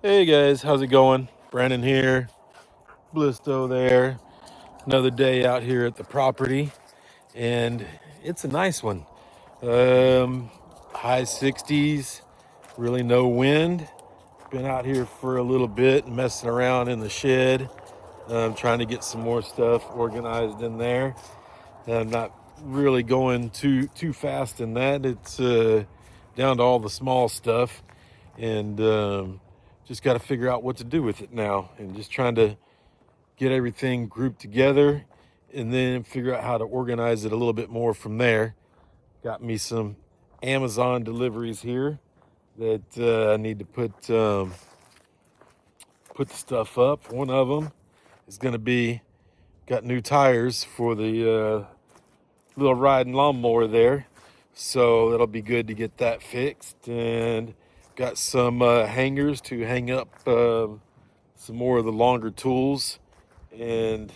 Hey guys, how's it going? Brandon here, Blisto there. Another day out here at the property, and it's a nice one. High 60s, really no wind. Been out here for a little bit, messing around in the shed, trying to get some more stuff organized in there. I'm not really going too fast in that. It's down to all the small stuff, and just got to figure out what to do with it now, and just trying to get everything grouped together, and then figure out how to organize it a little bit more from there. Got me some Amazon deliveries here that I need to put the stuff up. One of them is going to be got new tires for the little riding lawnmower there, so that'll be good to get that fixed. And got some hangers to hang up some more of the longer tools and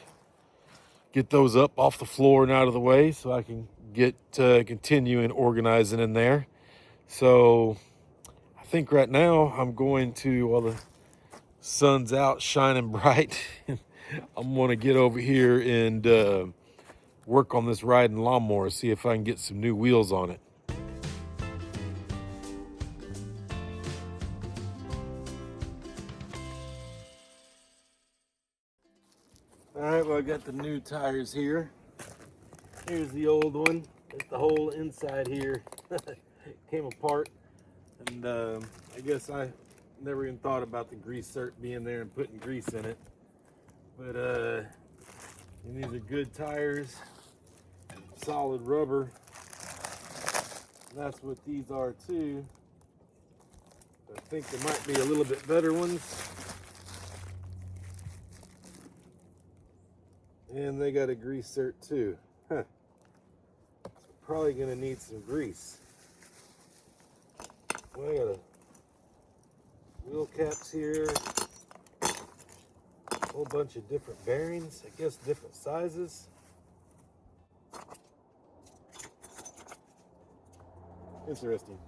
get those up off the floor and out of the way so I can get continuing organizing in there. So I think right now I'm going to, while the sun's out shining bright, I'm going to get over here and work on this riding lawnmower, see if I can get some new wheels on it. All right, well, I got the new tires here. Here's the old one. The whole inside here came apart, and I guess I never even thought about the grease cert being there and putting grease in it. But and these are good tires, solid rubber. And that's what these are too. I think there might be a little bit better ones. And they got a grease cert too. Huh. Probably gonna need some grease. Well, I got a wheel caps here, a whole bunch of different bearings, I guess different sizes. Interesting.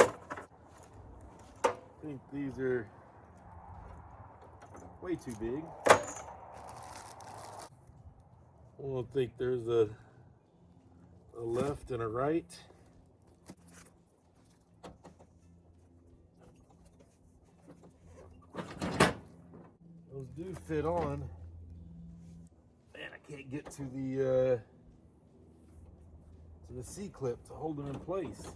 I think these are way too big. I don't think there's a left and a right. Those do fit on. Man, I can't get to the C-clip to hold them in place.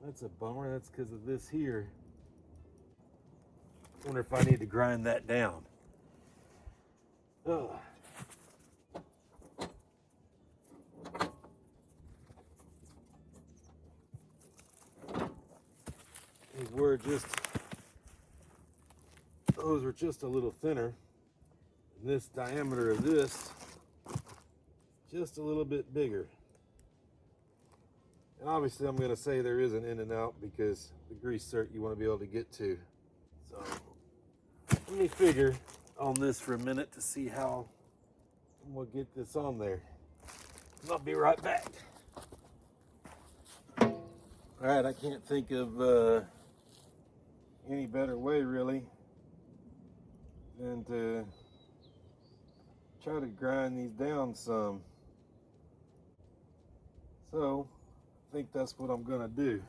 That's a bummer. That's because of this here. I wonder if I need to grind that down. Ugh. Those were just a little thinner. And this diameter of this, just a little bit bigger. And obviously I'm going to say there is an in and out because the grease cert you want to be able to get to. So let me figure on this for a minute to see how we'll get this on there. And I'll be right back. All right, I can't think of any better way really than to try to grind these down some. So I think that's what I'm gonna do.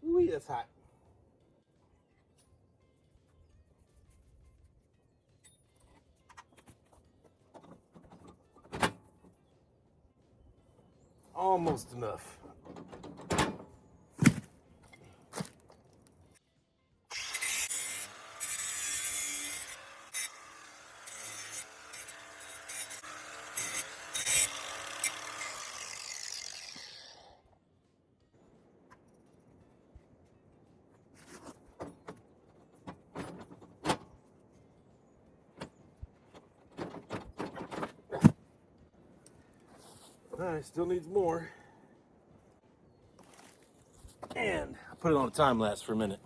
Ooh, that's hot. Almost enough. All right, still needs more. And I put it on a time lapse for a minute.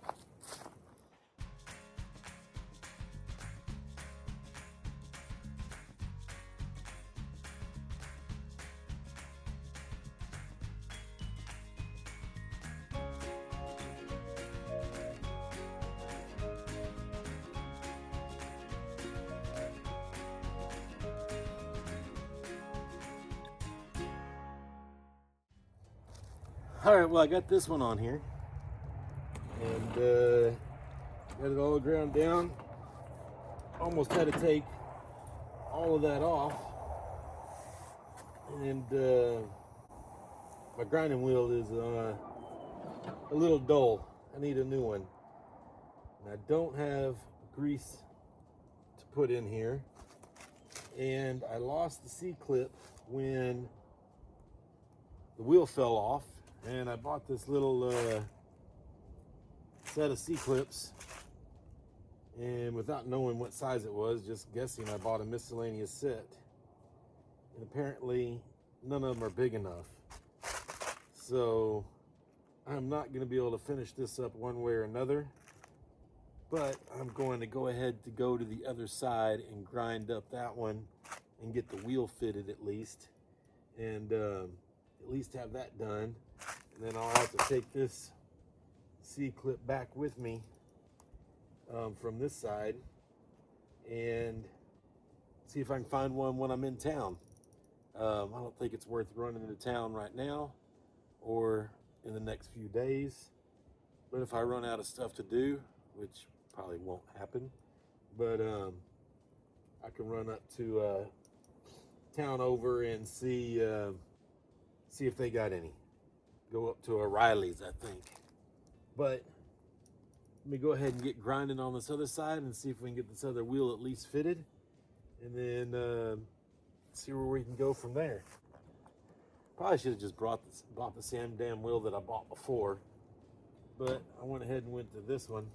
All right, well, I got this one on here, and got it all ground down. Almost had to take all of that off, and my grinding wheel is a little dull. I need a new one, and I don't have grease to put in here, and I lost the C-clip when the wheel fell off, and I bought this little set of C-clips, and without knowing what size it was, just guessing, I bought a miscellaneous set, and apparently none of them are big enough. So I'm not going to be able to finish this up one way or another, but I'm going to go ahead to go to the other side and grind up that one and get the wheel fitted at least, and at least have that done. And then I'll have to take this C-clip back with me from this side and see if I can find one when I'm in town. I don't think it's worth running into town right now or in the next few days, but if I run out of stuff to do, which probably won't happen, but I can run up to town over and see if they got any. Go up to O'Reilly's, I think. But let me go ahead and get grinding on this other side and see if we can get this other wheel at least fitted, and then see where we can go from there. Probably should have just bought the same damn wheel that I bought before, but I went ahead and went to this one,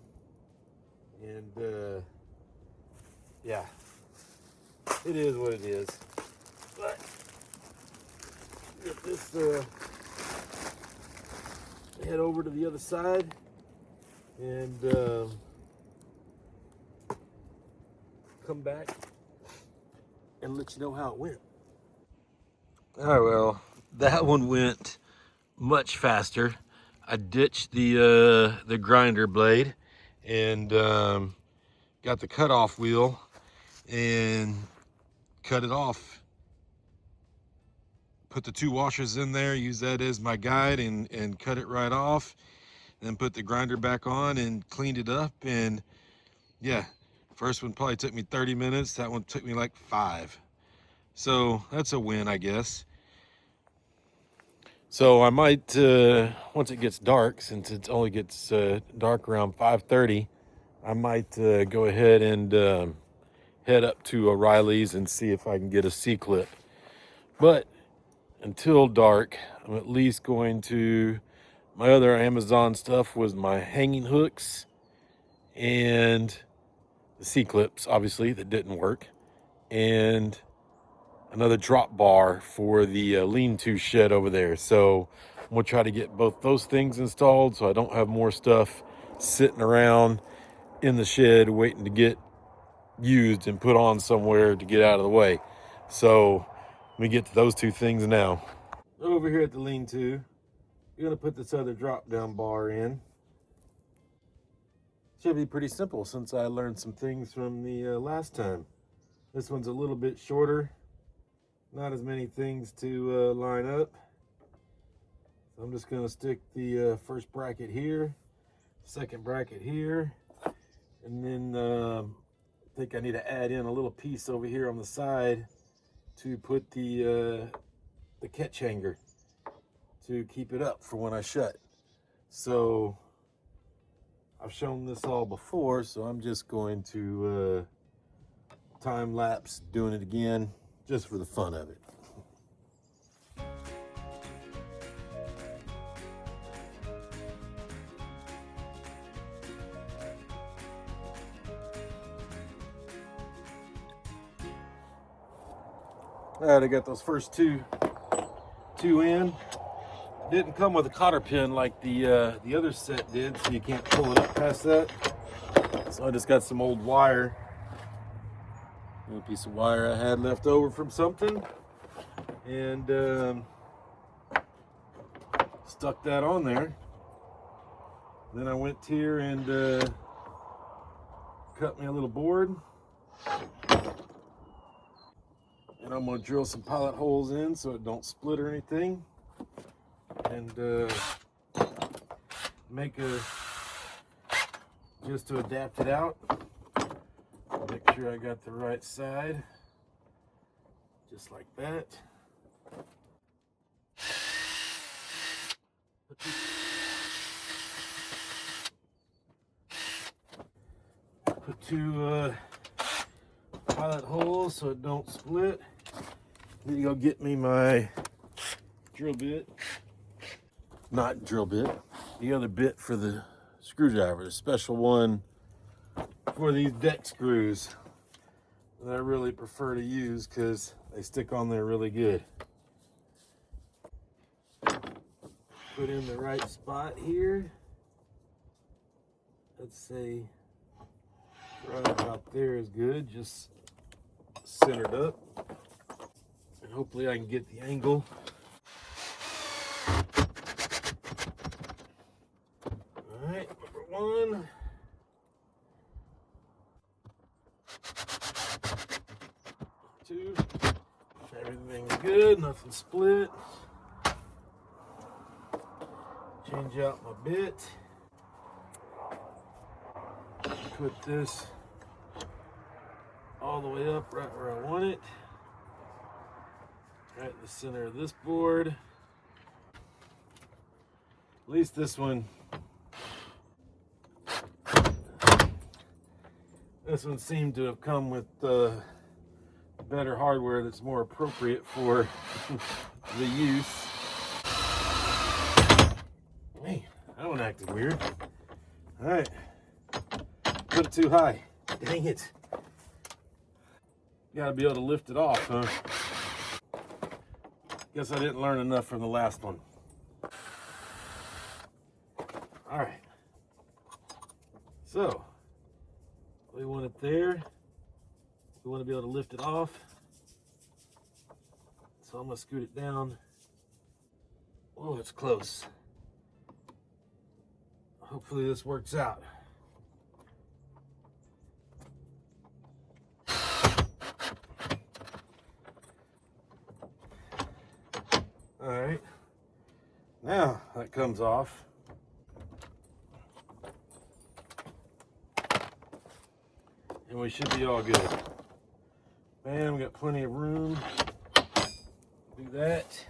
and yeah, it is what it is. But get this head over to the other side and come back and let you know how it went. All right, well, that one went much faster. I ditched the grinder blade and got the cutoff wheel and cut it off. Put the 2 washers in there, use that as my guide, and cut it right off. Then put the grinder back on and cleaned it up. And yeah, first one probably took me 30 minutes. That one took me like 5. So that's a win, I guess. So I might, once it gets dark, since it only gets dark around 5:30, I might go ahead and head up to O'Reilly's and see if I can get a C-clip. But until dark, I'm at least going to, my other Amazon stuff was my hanging hooks and the C-clips, obviously, that didn't work, and another drop bar for the lean-to shed over there. So I'm gonna try to get both those things installed so I don't have more stuff sitting around in the shed waiting to get used and put on somewhere to get out of the way. So let me get to those 2 things now. Over here at the lean-to, you're gonna put this other drop-down bar in. Should be pretty simple since I learned some things from the last time. This one's a little bit shorter, not as many things to line up. So I'm just gonna stick the first bracket here, second bracket here, and then I think I need to add in a little piece over here on the side to put the catch hanger to keep it up for when I shut. So I've shown this all before, so I'm just going to time lapse doing it again just for the fun of it. All right, I got those first 2 two in. Didn't come with a cotter pin like the other set did, so you can't pull it up past that. So I just got some old wire, a piece of wire I had left over from something, and stuck that on there. Then I went here and cut me a little board, and I'm gonna drill some pilot holes in so it don't split or anything, and make a, just to adapt it out. Make sure I got the right side, just like that. Put two pilot holes so it don't split. Need to go get me my drill bit. Not drill bit, the other bit for the screwdriver, the special one for these deck screws that I really prefer to use because they stick on there really good. Put in the right spot here. Let's say right about there is good, just centered up. And hopefully I can get the angle. Alright, number one. Two. Everything's good, nothing split. Change out my bit. Put this all the way up right where I want it. Right in the center of this board. At least this one. This one seemed to have come with better hardware that's more appropriate for the use. Man, that one acted weird. All right, put it too high. Dang it. Gotta be able to lift it off, huh? Guess I didn't learn enough from the last one. All right. So, we want it there. We want to be able to lift it off. So I'm gonna scoot it down. Oh, it's close. Hopefully this works out. All right, now that comes off. And we should be all good. Bam, we got plenty of room. Do that.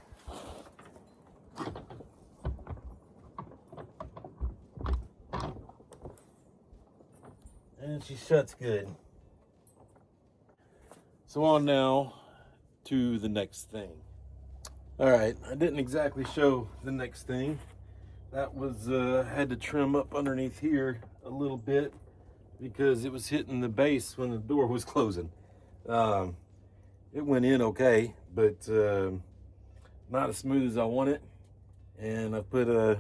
And she shuts good. So on now to the next thing. All right, I didn't exactly show the next thing. That was, had to trim up underneath here a little bit because it was hitting the base when the door was closing. It went in okay, but not as smooth as I want it. And I put a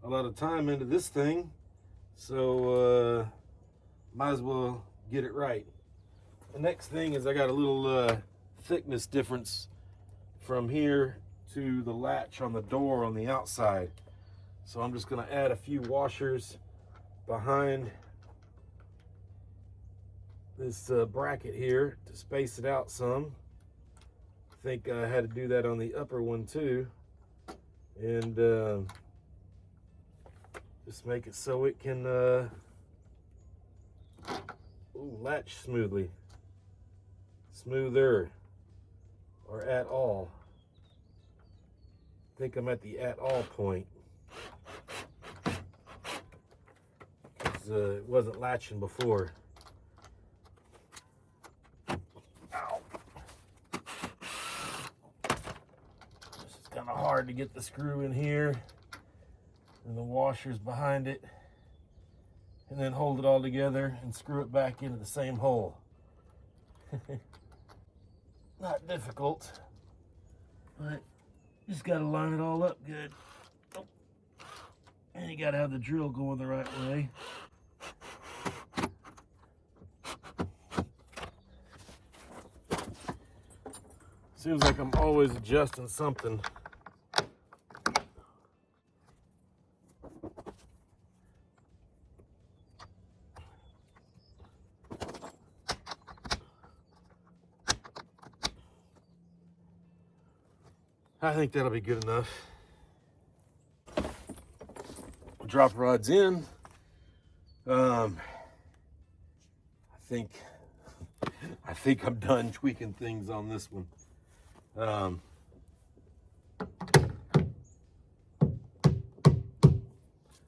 lot of time into this thing, so might as well get it right. The next thing is I got a little thickness difference from here to the latch on the door on the outside. So I'm just gonna add a few washers behind this bracket here to space it out some. I think I had to do that on the upper one too. And just make it so it can latch smoothly. Smoother, or at all. I think I'm at the at all point. Because it wasn't latching before. Ow. This is kind of hard to get the screw in here. And the washer's behind it. And then hold it all together and screw it back into the same hole. Not difficult, but Just got to line it all up good. Oh. And you got to have the drill going the right way. Seems like I'm always adjusting something. I think that'll be good enough. Drop rods in. I think I'm done tweaking things on this one.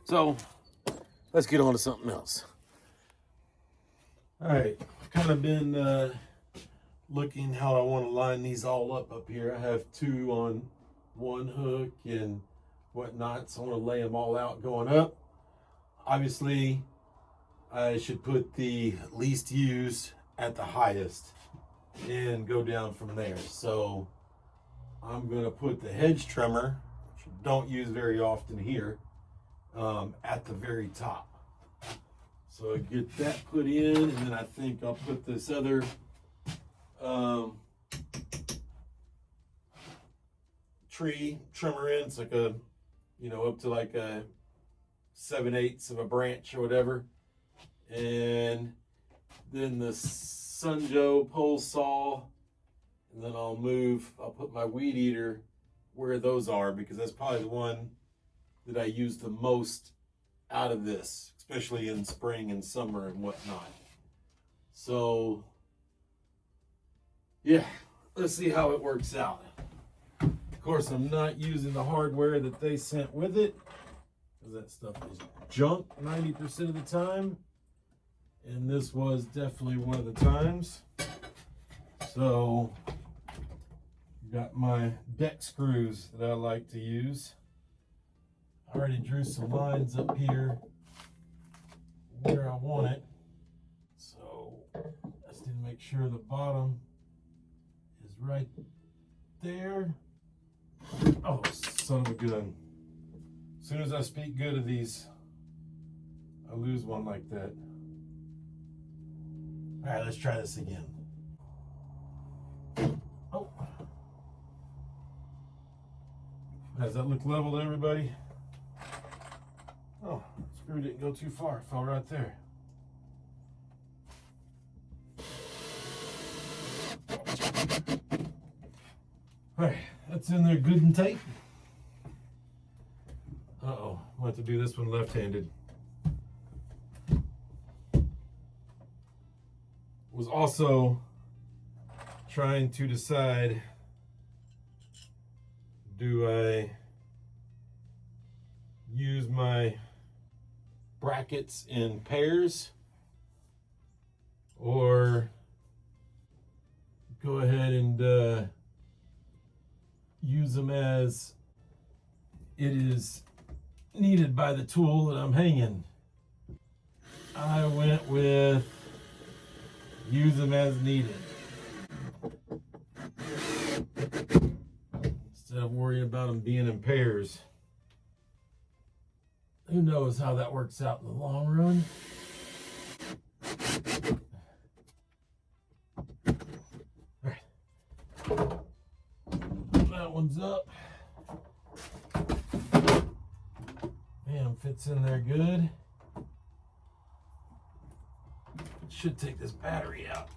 So let's get on to something else. All right, I've kind of been looking how I want to line these all up here. I have two on one hook and whatnot, so I want to lay them all out going up. Obviously, I should put the least used at the highest and go down from there. So I'm going to put the hedge trimmer, which I don't use very often here, at the very top. So I get that put in, and then I think I'll put this other tree trimmer in. It's like a, up to like a 7/8 of a branch or whatever. And then the Sunjo pole saw, and then I'll put my weed eater where those are, because that's probably the one that I use the most out of this, especially in spring and summer and whatnot. So yeah, let's see how it works out. Of course, I'm not using the hardware that they sent with it, because that stuff is junk 90% of the time. And this was definitely one of the times. So, got my deck screws that I like to use. I already drew some lines up here where I want it. So, I just need to make sure the bottom is right there. Oh, son of a gun. As soon as I speak good of these, I lose one like that. All right, let's try this again. Oh. Does that look level to everybody? Oh, screw didn't go too far. It fell right there. All right, that's in there good and tight. Uh-oh, I'll have to do this one left-handed. Was also trying to decide, do I use my brackets in pairs or go ahead and use them as it is needed by the tool that I'm hanging. I went with use them as needed, instead of worrying about them being in pairs. Who knows how that works out in the long run? All right. That one's up. Bam, fits in there good. Should take this battery out.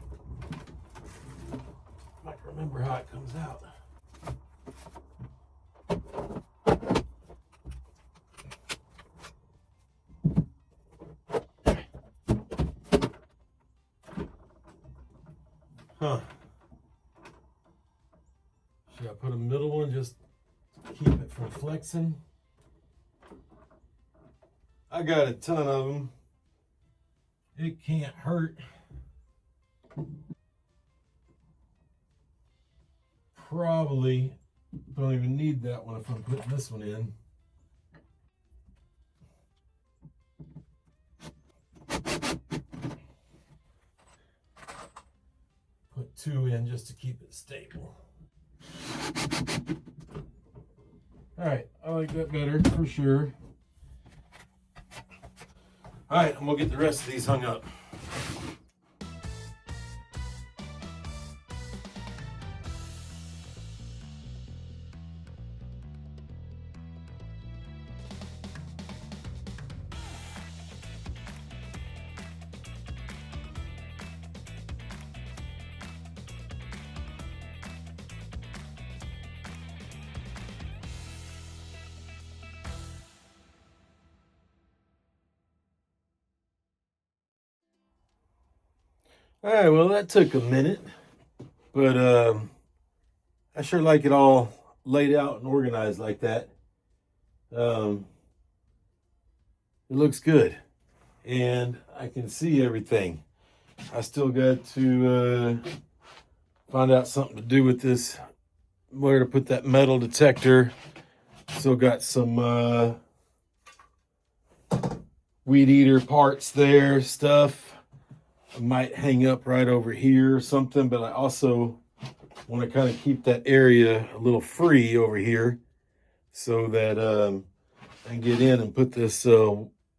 Might remember how it comes out. Huh. Should I put a middle one just to keep it from flexing? I got a ton of them. It can't hurt. Probably don't even need that one if I'm putting this one in. Put two in just to keep it stable. All right, I like that better for sure. All right, I'm gonna get the rest of these hung up. All right, well, that took a minute, but I sure like it all laid out and organized like that. Um, it looks good, and I can see everything. I still got to find out something to do with this, where to put that metal detector. Still got some weed eater parts there, stuff. I might hang up right over here or something, but I also want to kind of keep that area a little free over here so that I can get in and put this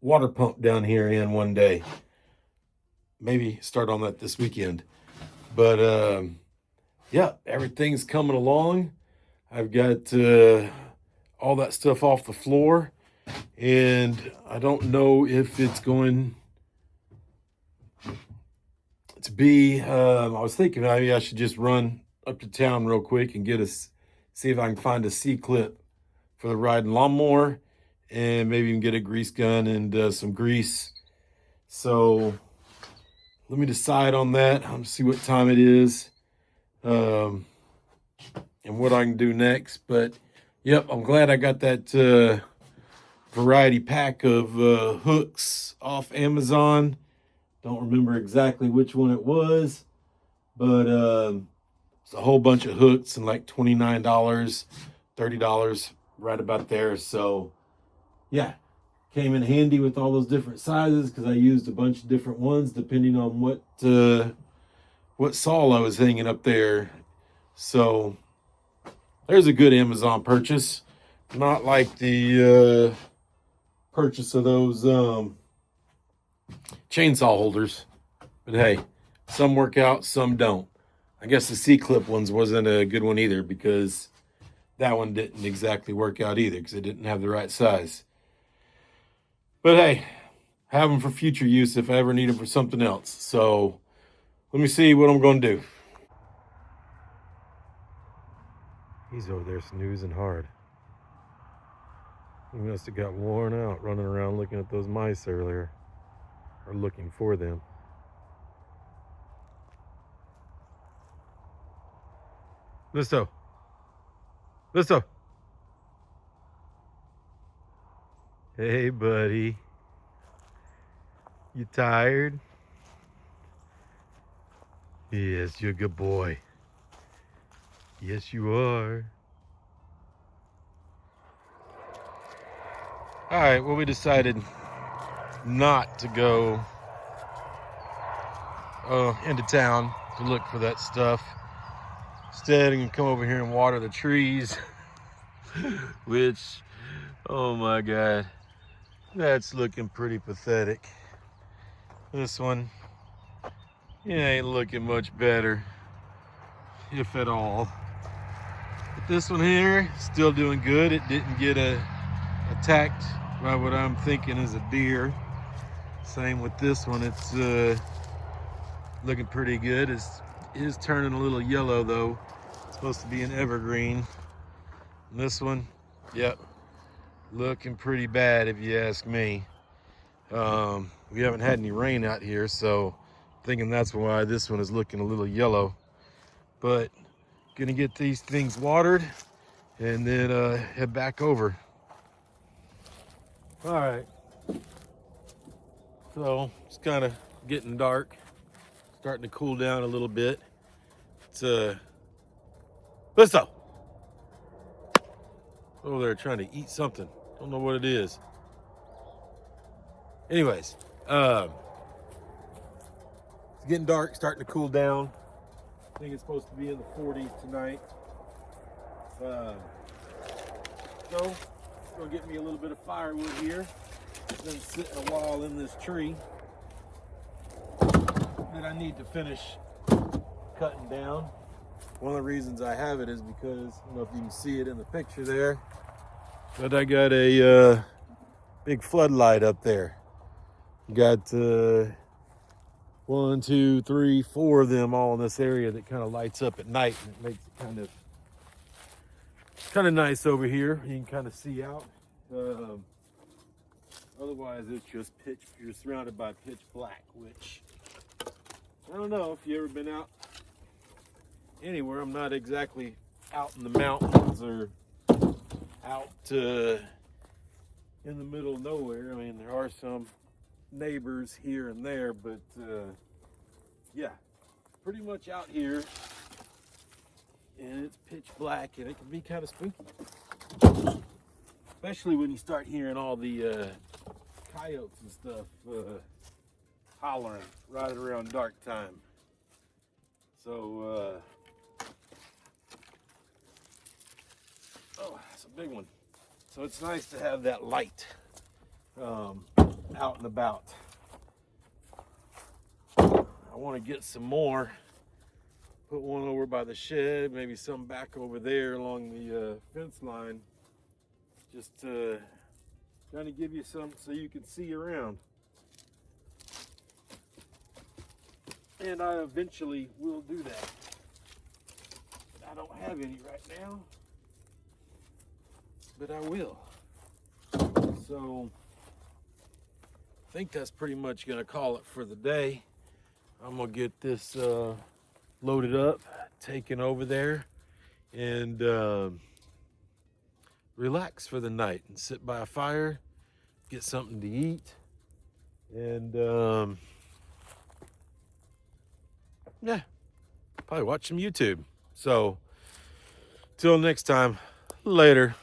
water pump down here in one day. Maybe start on that this weekend. But yeah, everything's coming along. I've got all that stuff off the floor, and I don't know if it's going to be. I was thinking maybe I should just run up to town real quick and see if I can find a C-clip for the riding lawnmower, and maybe even get a grease gun and some grease. So let me decide on that. I'm see what time it is, and what I can do next. But yep, I'm glad I got that variety pack of hooks off Amazon. Don't remember exactly which one it was, but it's a whole bunch of hooks and like $29, $30, right about there. So yeah, came in handy with all those different sizes because I used a bunch of different ones depending on what saw I was hanging up there. So there's a good Amazon purchase. Not like the purchase of those chainsaw holders, but hey, some work out, some don't. I guess the C-clip ones wasn't a good one either because that one didn't exactly work out either because it didn't have the right size. But hey, have them for future use if I ever need them for something else. So let me see what I'm going to do. He's over there snoozing hard. He must have got worn out running around looking at those mice earlier, or looking for them. Listo. Listo. Hey, buddy. You tired? Yes, you're a good boy. Yes, you are. All right, well, we decided not to go into town to look for that stuff. Instead, I'm gonna come over here and water the trees, which, oh my God, that's looking pretty pathetic. This one, it ain't looking much better, if at all. But this one here, still doing good. It didn't get attacked by what I'm thinking is a deer. Same with this one. It's looking pretty good. It is turning a little yellow though. It's supposed to be an evergreen. And this one, yep, looking pretty bad if you ask me. We haven't had any rain out here, so I'm thinking that's why this one is looking a little yellow. But gonna get these things watered and then head back over. All right, so it's kind of getting dark, starting to cool down a little bit. It's Listen, over there trying to eat something. Don't know what it is. Anyways, it's getting dark, starting to cool down. I think it's supposed to be in the 40s tonight. go. Go get me a little bit of firewood here. Been sitting a while in this tree that I need to finish cutting down. One of the reasons I have it is because, I don't know if you can see it in the picture there, but I got a big floodlight up there. Got 1, 2, 3, 4 of them all in this area that kind of lights up at night, and it makes it kind of nice over here. You can kind of see out. Otherwise, it's just pitch. You're surrounded by pitch black, which I don't know if you ever been out anywhere. I'm not exactly out in the mountains or out in the middle of nowhere. I mean, there are some neighbors here and there, but yeah, pretty much out here, and it's pitch black, and it can be kind of spooky, especially when you start hearing all the coyotes and stuff hollering right around dark time. So oh, that's a big one. So it's nice to have that light out and about. I want to get some more. Put one over by the shed, maybe some back over there along the fence line. Just trying to give you some so you can see around. And I eventually will do that. I don't have any right now, but I will. So I think that's pretty much gonna call it for the day. I'm gonna get this loaded up, taken over there, and relax for the night and sit by a fire, get something to eat, and yeah, probably watch some YouTube. So till next time, later.